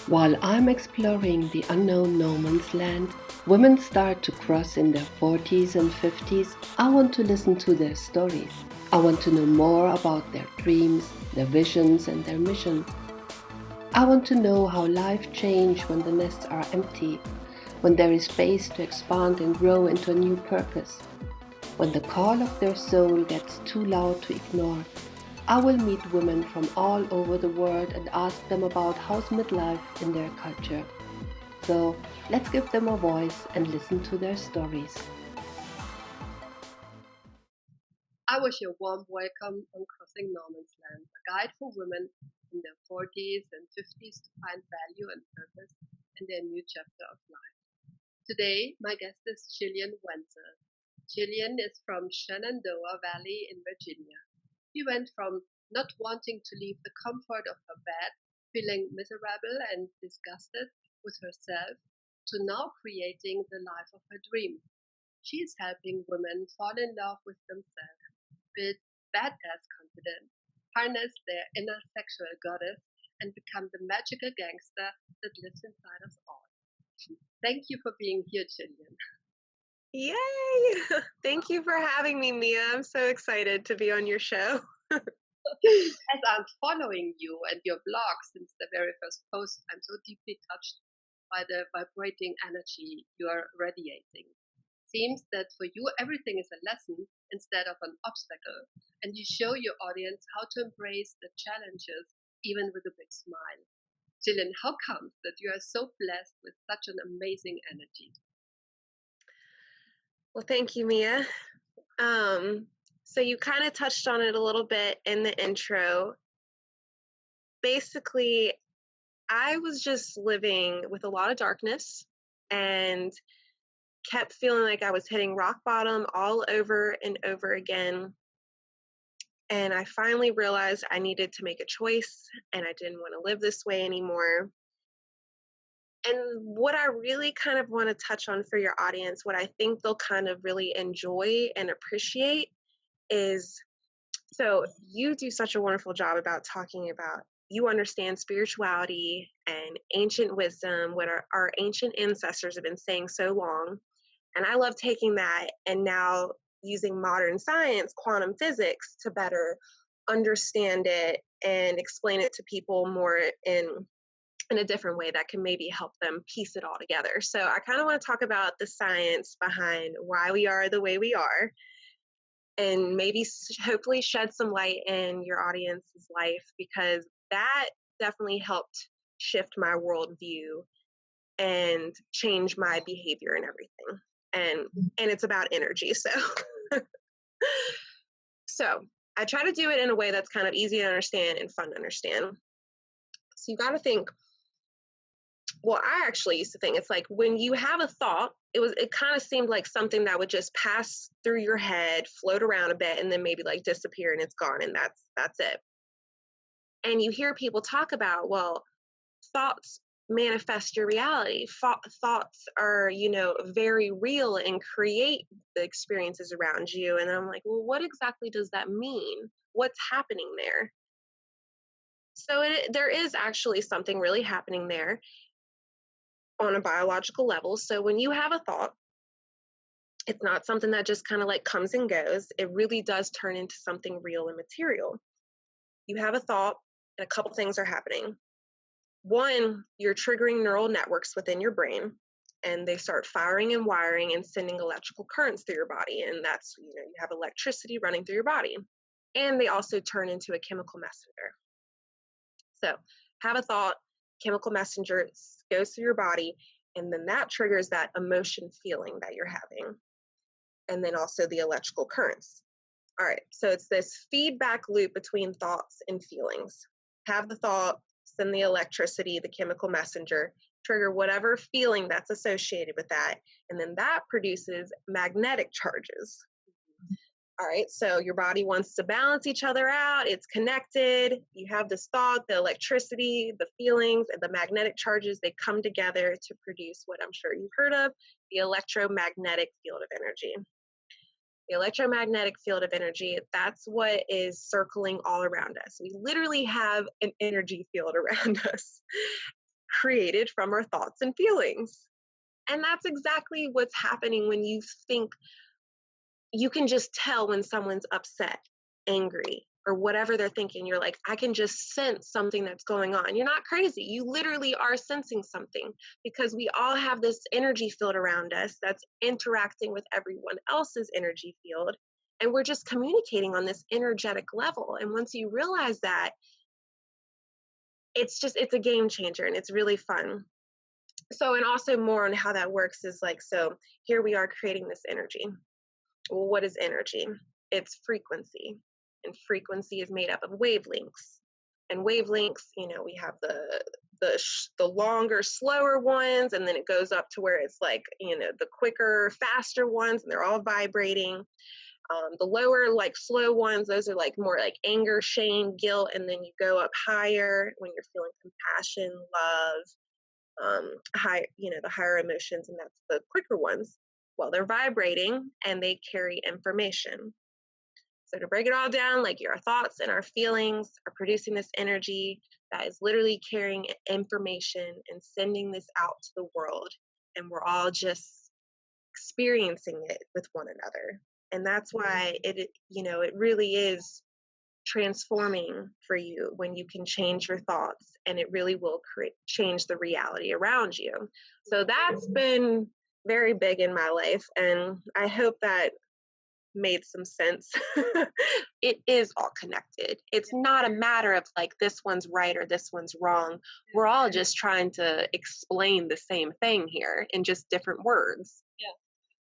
While I'm exploring the unknown no man's land, women start to cross in their 40s and 50s. I want to listen to their stories. I want to know more about their dreams, their visions, and their mission. I want to know how life changes when the nests are empty, when there is space to expand and grow into a new purpose, when the call of their soul gets too loud to ignore. I will meet women from all over the world and ask them about how's midlife in their culture. So let's give them a voice and listen to their stories. I wish you a warm welcome on Crossing No Man's Land, a guide for women in their 40s and 50s to find value and purpose in their new chapter of life. Today, my guest is Jillian Wenzel. Jillian is from Shenandoah Valley in Virginia. She went from not wanting to leave the comfort of her bed, feeling miserable and disgusted with herself, to now creating the life of her dream. She is helping women fall in love with themselves, build badass confidence, harness their inner sexual goddess, and become the magical gangster that lives inside us all. Thank you for being here, Jillian. Yay! Thank you for having me, Mia. I'm so excited to be on your show. As I'm following you and your blog since the very first post, I'm so deeply touched by the vibrating energy you are radiating. Seems that for you everything is a lesson instead of an obstacle, and you show your audience how to embrace the challenges even with a big smile. Jillian, how comes that you are so blessed with such an amazing energy? Well, thank you, Mia. So you kind of touched on it a little bit in the intro. Basically, I was just living with a lot of darkness and kept feeling like I was hitting rock bottom all over and over again. And I finally realized I needed to make a choice and I didn't want to live this way anymore. And what I really kind of want to touch on for your audience, what I think they'll kind of really enjoy and appreciate is, so you do such a wonderful job about talking about, you understand spirituality and ancient wisdom, what our ancient ancestors have been saying so long. And I love taking that and now using modern science, quantum physics, to better understand it and explain it to people more in a different way that can maybe help them piece it all together. So I kind of want to talk about the science behind why we are the way we are, and maybe hopefully shed some light in your audience's life, because that definitely helped shift my worldview and change my behavior and everything. And it's about energy. So I try to do it in a way that's kind of easy to understand and fun to understand. So you got to think, well, I actually used to think it's like when you have a thought, it kind of seemed like something that would just pass through your head, float around a bit, and then maybe like disappear and it's gone, and that's it. And you hear people talk about, well, thoughts manifest your reality. Thoughts are, very real and create the experiences around you. And I'm like, well, what exactly does that mean? What's happening there? So there is actually something really happening there on a biological level. So when you have a thought, it's not something that just kind of like comes and goes. It really does turn into something real and material. You have a thought, and a couple things are happening. One, you're triggering neural networks within your brain, and they start firing and wiring and sending electrical currents through your body. And that's, you have electricity running through your body. And they also turn into a chemical messenger. So have a thought, chemical messenger goes through your body, and then that triggers that emotion feeling that you're having. And then also the electrical currents. All right, so it's this feedback loop between thoughts and feelings. Have the thought, send the electricity, the chemical messenger, trigger whatever feeling that's associated with that, and then that produces magnetic charges. All right, so your body wants to balance each other out. It's connected. You have this thought, the electricity, the feelings, and the magnetic charges, they come together to produce what I'm sure you've heard of, the electromagnetic field of energy. The electromagnetic field of energy, that's what is circling all around us. We literally have an energy field around us. created from our thoughts and feelings. And that's exactly what's happening when you think. You can just tell when someone's upset, angry, or whatever they're thinking. You're like, I can just sense something that's going on. You're not crazy. You literally are sensing something, because we all have this energy field around us that's interacting with everyone else's energy field. And we're just communicating on this energetic level. And once you realize that, it's a game changer, and it's really fun. So, and also more on how that works is like, so here we are creating this energy. Well, what is energy? It's frequency, and frequency is made up of wavelengths. And wavelengths, we have the longer, slower ones, and then it goes up to where it's like, the quicker, faster ones, and they're all vibrating. The lower, like slow ones, those are like more like anger, shame, guilt, and then you go up higher when you're feeling compassion, love, the higher emotions, and that's the quicker ones. Well, they're vibrating and they carry information. So to break it all down, like our thoughts and our feelings are producing this energy that is literally carrying information and sending this out to the world. And we're all just experiencing it with one another. And that's why it really is transforming for you when you can change your thoughts, and it really will change the reality around you. So that's been very big in my life, and I hope that made some sense. It is all connected. It's not a matter of like this one's right or this one's wrong. We're all just trying to explain the same thing here in just different words. Yeah.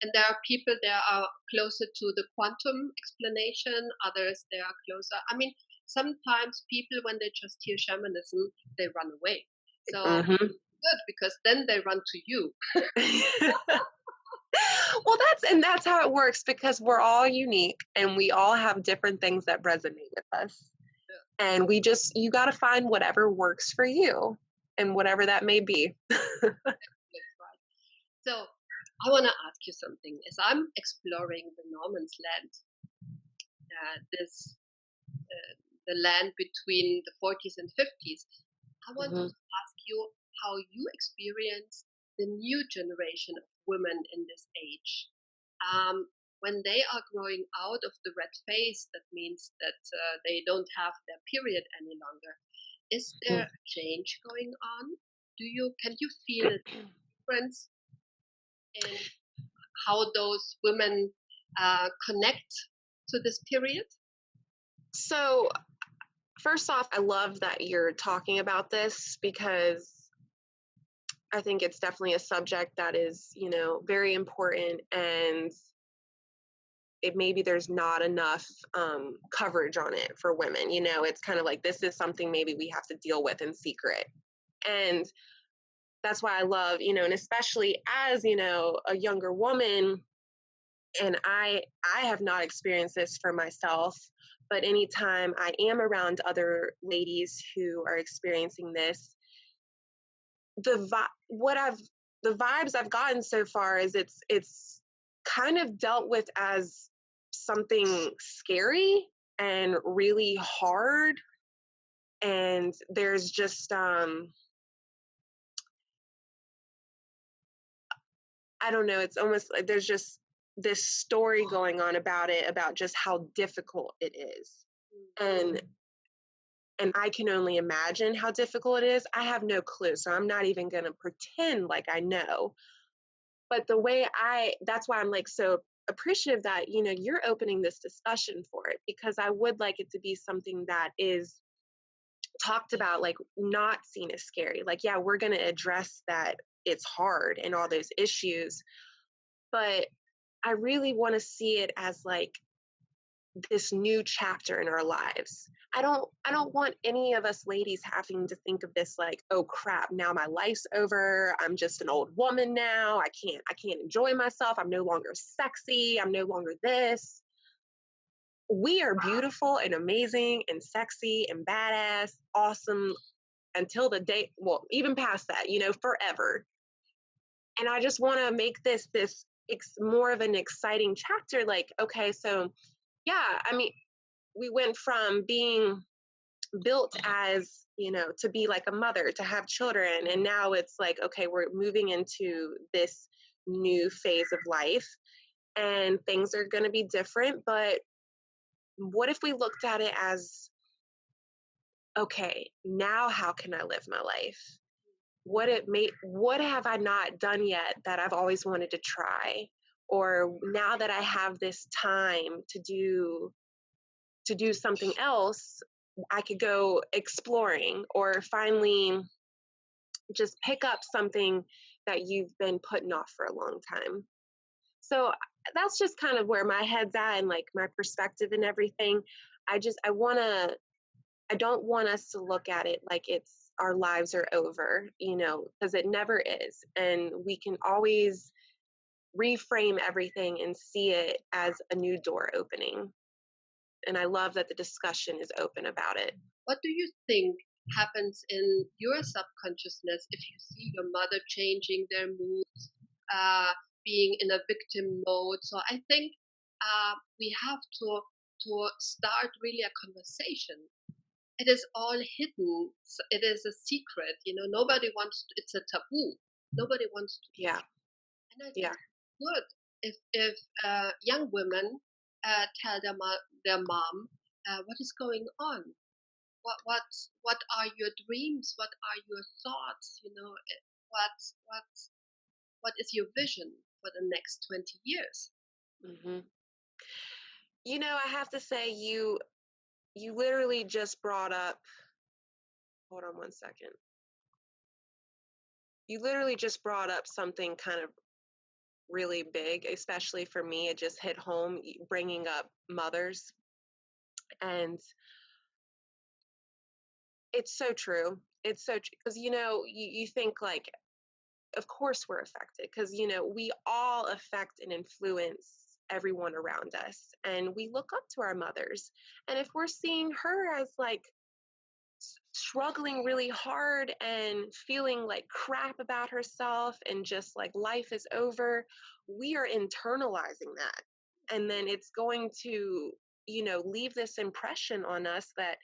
And there are people that are closer to the quantum explanation, others they are closer. I mean, sometimes people, when they just hear shamanism, they run away. So good, because then they run to you. Well, that's how it works, because we're all unique and we all have different things that resonate with us. Yeah. And you got to find whatever works for you, and whatever that may be. That's right. So I want to ask you something. As I'm exploring the Norman's land, the land between the 40s and 50s, I want to ask you how you experience the new generation of women in this age. When they are growing out of the red phase, that means that they don't have their period any longer. Is there a change going on? Can you feel a difference in how those women connect to this period? So, first off, I love that you're talking about this, because I think it's definitely a subject that is, very important, and maybe there's not enough coverage on it for women. It's kind of like, this is something maybe we have to deal with in secret. And that's why I love, and especially as, a younger woman, and I have not experienced this for myself, but anytime I am around other ladies who are experiencing this, the vibes I've gotten so far is it's kind of dealt with as something scary and really hard. And there's just I don't know, it's almost like there's just this story going on about just how difficult it is. And I can only imagine how difficult it is. I have no clue, so I'm not even going to pretend like I know. But that's why I'm like so appreciative that, you're opening this discussion for it, because I would like it to be something that is talked about, like not seen as scary. Like, yeah, we're going to address that it's hard and all those issues, but I really want to see it as like this new chapter in our lives. I don't want any of us ladies having to think of this like, oh crap, now my life's over. I'm just an old woman now. I can't enjoy myself. I'm no longer sexy. I'm no longer this. We are beautiful and amazing and sexy and badass, awesome until the day, well, even past that, forever. And I just want to make this more of an exciting chapter. Like, okay, so yeah, I mean, we went from being built as, to be like a mother, to have children. And now it's like, okay, we're moving into this new phase of life and things are going to be different. But what if we looked at it as, okay, now how can I live my life? What have I not done yet that I've always wanted to try? Or now that I have this time to do something else, I could go exploring or finally just pick up something that you've been putting off for a long time. So that's just kind of where my head's at and like my perspective and everything. I don't want us to look at it like it's our lives are over, because it never is. And we can always reframe everything and see it as a new door opening. And I love that the discussion is open about it. What do you think happens in your subconsciousness if you see your mother changing their moods, being in a victim mode? So I think we have to start really a conversation. It is all hidden. It is a secret. Nobody wants to, it's a taboo. Nobody wants to. Yeah. And I think it's good if young women tell their mom what is going on. What are your dreams? What are your thoughts? What is your vision for the next 20 years? Mm-hmm. I have to say, you literally just brought up, hold on one second. You literally just brought up something kind of really big, especially for me. It just hit home, bringing up mothers. And it's so true. It's so true. Because, you think like, of course we're affected because, we all affect and influence everyone around us. And we look up to our mothers. And if we're seeing her as like struggling really hard and feeling like crap about herself and just like life is over, we are internalizing that. And then it's going to, leave this impression on us that,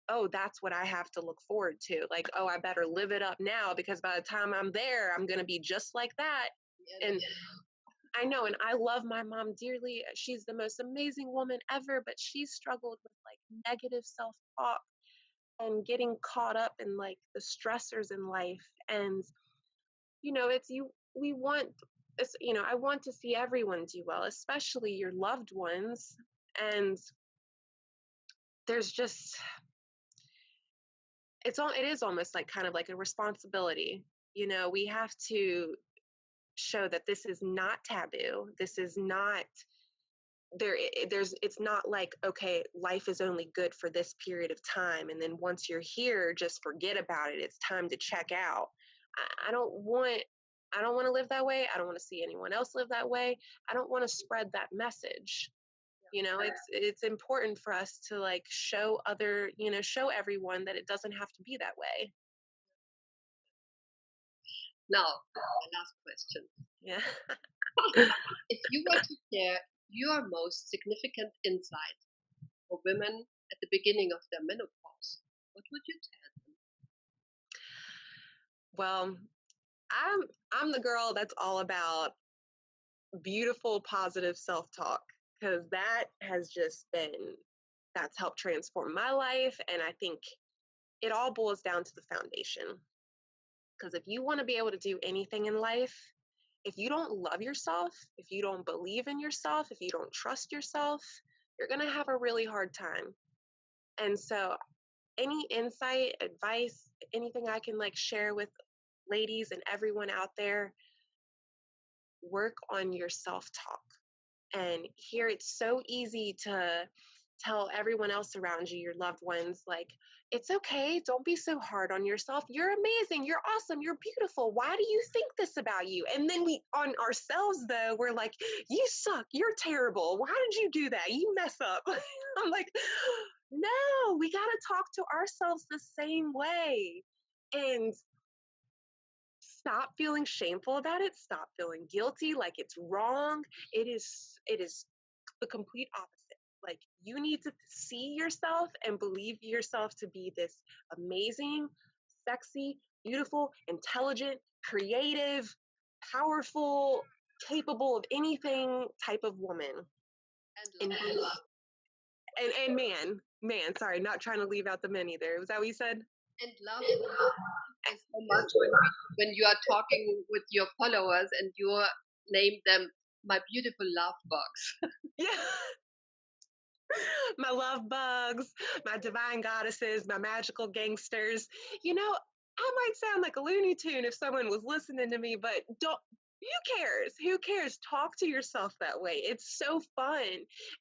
oh, that's what I have to look forward to. Like, oh, I better live it up now because by the time I'm there, I'm going to be just like that. And I know, and I love my mom dearly. She's the most amazing woman ever, but she's struggled with like negative self-talk and getting caught up in like the stressors in life. And, it's you, we want, it's, I want to see everyone do well, especially your loved ones. And there's just, it is almost like kind of like a responsibility. We have to show that this is not taboo. This is not there's it's not like, okay, life is only good for this period of time and then once you're here just forget about it, it's time to check out. I don't want to live that way. I don't want to see anyone else live that way. I don't want to spread that message. It's important for us to like show show everyone that it doesn't have to be that way. Now, my last question. Yeah. If you were to share your most significant insight for women at the beginning of their menopause, what would you tell them? Well, I'm the girl that's all about beautiful, positive self-talk because that's helped transform my life. And I think it all boils down to the foundation. Because if you want to be able to do anything in life, if you don't love yourself, if you don't believe in yourself, if you don't trust yourself, you're going to have a really hard time. And so any insight, advice, anything I can like share with ladies and everyone out there, work on your self-talk. And here it's so easy to tell everyone else around you, your loved ones, like, it's okay. Don't be so hard on yourself. You're amazing. You're awesome. You're beautiful. Why do you think this about you? And then on ourselves, though, we're like, you suck. You're terrible. Why did you do that? You mess up. I'm like, no, we got to talk to ourselves the same way. And stop feeling shameful about it. Stop feeling guilty like it's wrong. It is the complete opposite. Like, you need to see yourself and believe yourself to be this amazing, sexy, beautiful, intelligent, creative, powerful, capable of anything type of woman. And And love. and man, sorry, not trying to leave out the men either. Was that what you said? And love is so much when you are talking with your followers and you name them my beautiful love box. Yeah. My love bugs, my divine goddesses, my magical gangsters. You know, I might sound like a Looney Tune if someone was listening to me, but don't. Who cares? Who cares? Talk to yourself that way. It's so fun,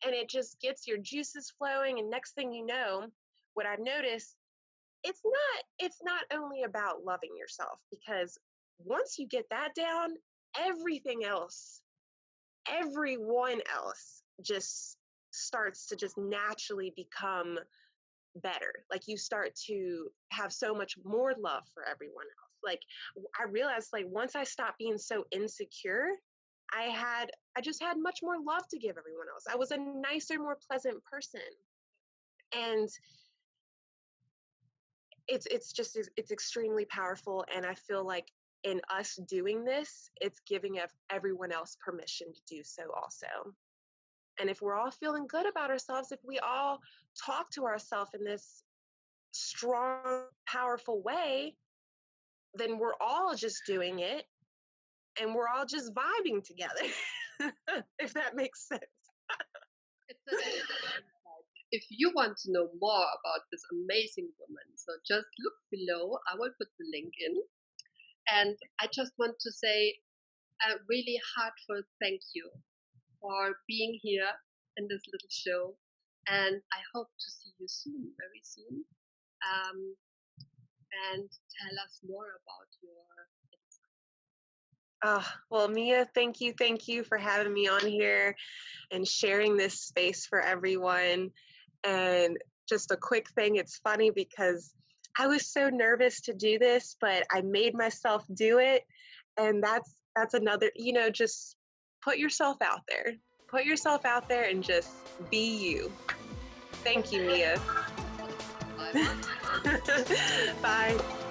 and it just gets your juices flowing. And next thing you know, what I've noticed, it's not only about loving yourself, because once you get that down, everything else, everyone else just starts to just naturally become better. Like, you start to have so much more love for everyone else. Like, I realized, like, once I stopped being so insecure, I just had much more love to give everyone else. I was a nicer, more pleasant person. And it's extremely powerful, and I feel like in us doing this, it's giving everyone else permission to do so also. And if we're all feeling good about ourselves, if we all talk to ourselves in this strong, powerful way, then we're all just doing it, and we're all just vibing together. If that makes sense. It's an if you want to know more about this amazing woman, so just look below. I will put the link in. And I just want to say a really heartfelt thank you for being here in this little show. And I hope to see you soon, very soon. Um, and tell us more about your Oh, well, Mia, thank you for having me on here and sharing this space for everyone. And just a quick thing, it's funny because I was so nervous to do this, but I made myself do it. And that's another, just put yourself out there. Put yourself out there and just be you. Thank you, Mia. Bye. Bye.